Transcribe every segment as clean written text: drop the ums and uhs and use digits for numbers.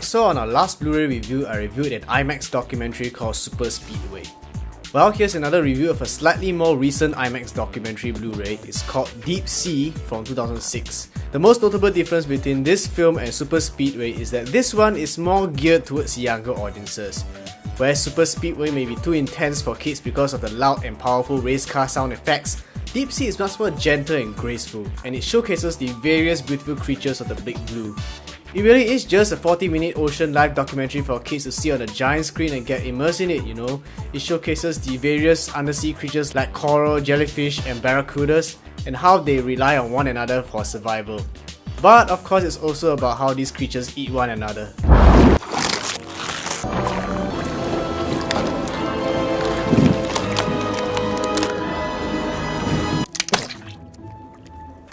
So on our last Blu-ray review, I reviewed an IMAX documentary called Super Speedway. Well, here's another review of a slightly more recent IMAX documentary Blu-ray. It's called Deep Sea from 2006. The most notable difference between this film and Super Speedway is that this one is more geared towards younger audiences. Whereas Super Speedway may be too intense for kids because of the loud and powerful race car sound effects, Deep Sea is much more gentle and graceful, and it showcases the various beautiful creatures of the Big Blue. It really is just a 40-minute ocean life documentary for kids to see on a giant screen and get immersed in it, you know. It showcases the various undersea creatures like coral, jellyfish and barracudas, and how they rely on one another for survival. But of course it's also about how these creatures eat one another.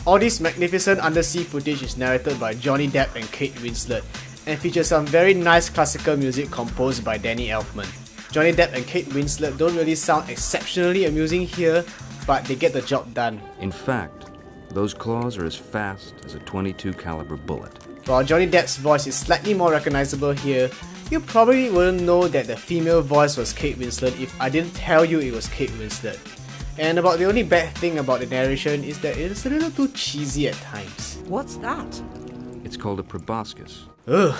All this magnificent undersea footage is narrated by Johnny Depp and Kate Winslet, and features some very nice classical music composed by Danny Elfman. Johnny Depp and Kate Winslet don't really sound exceptionally amusing here, but they get the job done. In fact, those claws are as fast as a .22 caliber bullet. While Johnny Depp's voice is slightly more recognizable here, you probably wouldn't know that the female voice was Kate Winslet if I didn't tell you it was Kate Winslet. And about the only bad thing about the narration is that it is a little too cheesy at times. What's that? It's called a proboscis. Ugh.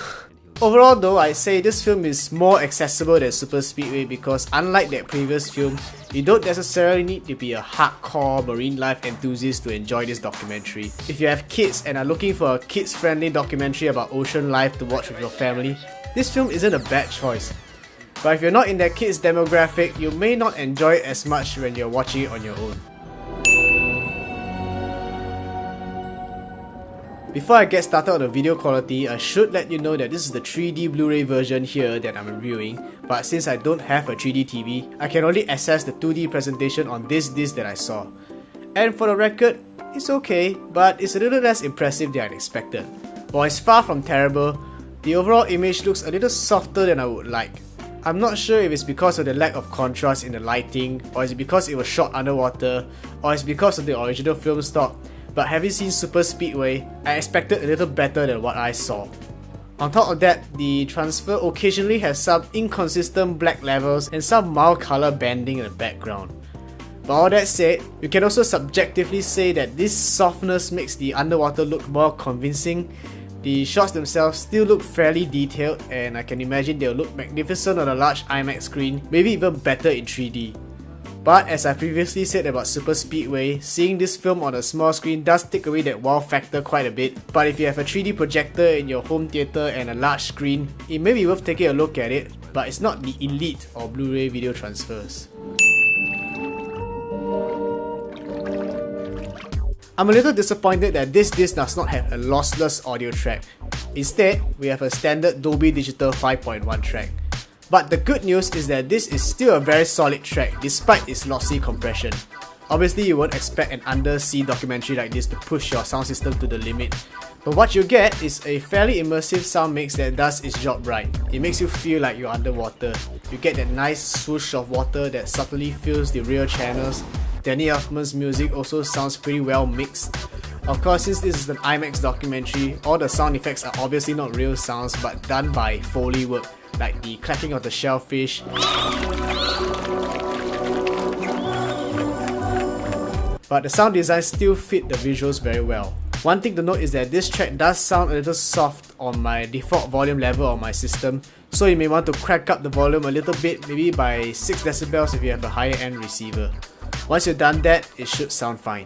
Overall though, I'd say this film is more accessible than Super Speedway because unlike that previous film, you don't necessarily need to be a hardcore marine life enthusiast to enjoy this documentary. If you have kids and are looking for a kids-friendly documentary about ocean life to watch with your family, this film isn't a bad choice. But if you're not in that kids demographic, you may not enjoy it as much when you're watching it on your own. Before I get started on the video quality, I should let you know that this is the 3D Blu-ray version here that I'm reviewing, but since I don't have a 3D TV, I can only access the 2D presentation on this disc that I saw. And for the record, it's okay, but it's a little less impressive than I expected. While it's far from terrible, the overall image looks a little softer than I would like. I'm not sure if it's because of the lack of contrast in the lighting, or is it because it was shot underwater, or it's because of the original film stock, but having seen Super Speedway, I expected a little better than what I saw. On top of that, the transfer occasionally has some inconsistent black levels and some mild color banding in the background. But all that said, you can also subjectively say that this softness makes the underwater look more convincing. The shots themselves still look fairly detailed, and I can imagine they'll look magnificent on a large IMAX screen, maybe even better in 3D. But as I previously said about Super Speedway, seeing this film on a small screen does take away that wow factor quite a bit, but if you have a 3D projector in your home theater and a large screen, it may be worth taking a look at it, but it's not the Elite or Blu-ray video transfers. I'm a little disappointed that this disc does not have a lossless audio track. Instead, we have a standard Dolby Digital 5.1 track. But the good news is that this is still a very solid track despite its lossy compression. Obviously, you won't expect an undersea documentary like this to push your sound system to the limit, but what you get is a fairly immersive sound mix that does its job right. It makes you feel like you're underwater. You get that nice swoosh of water that subtly fills the rear channels. Danny Elfman's music also sounds pretty well mixed. Of course, since this is an IMAX documentary, all the sound effects are obviously not real sounds but done by Foley work, like the clacking of the shellfish, but the sound design still fit the visuals very well. One thing to note is that this track does sound a little soft on my default volume level on my system, so you may want to crack up the volume a little bit, maybe by 6 decibels if you have a higher end receiver. Once you've done that, it should sound fine.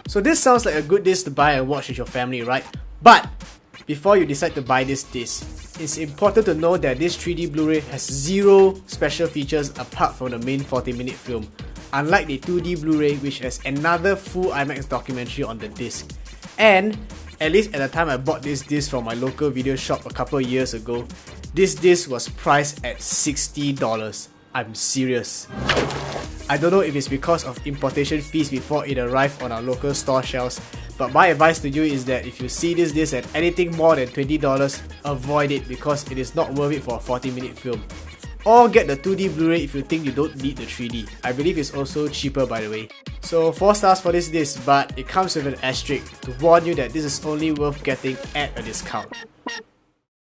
So this sounds like a good disc to buy and watch with your family, right? But before you decide to buy this disc, it's important to know that this 3D Blu-ray has zero special features apart from the main 40-minute film, unlike the 2D Blu-ray which has another full IMAX documentary on the disc. And at least at the time I bought this disc from my local video shop a couple of years ago, this disc was priced at $60. I'm serious. I don't know if it's because of importation fees before it arrived on our local store shelves, but my advice to you is that if you see this disc at anything more than $20, avoid it because it is not worth it for a 40-minute film. or get the 2D Blu-ray if you think you don't need the 3D. I believe it's also cheaper by the way. So 4 stars for this disc, but it comes with an asterisk to warn you that this is only worth getting at a discount.